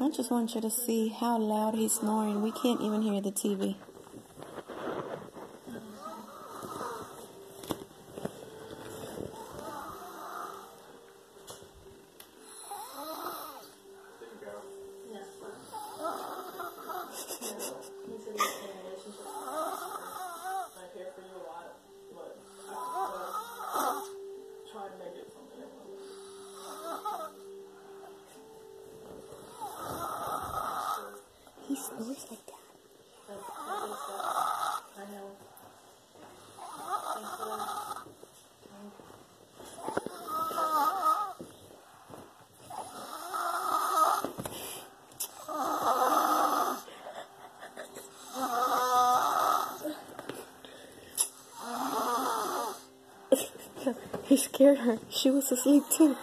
I just want you to see how loud he's snoring. We can't even hear the TV. He snores like that. I know. He scared her. She was asleep too.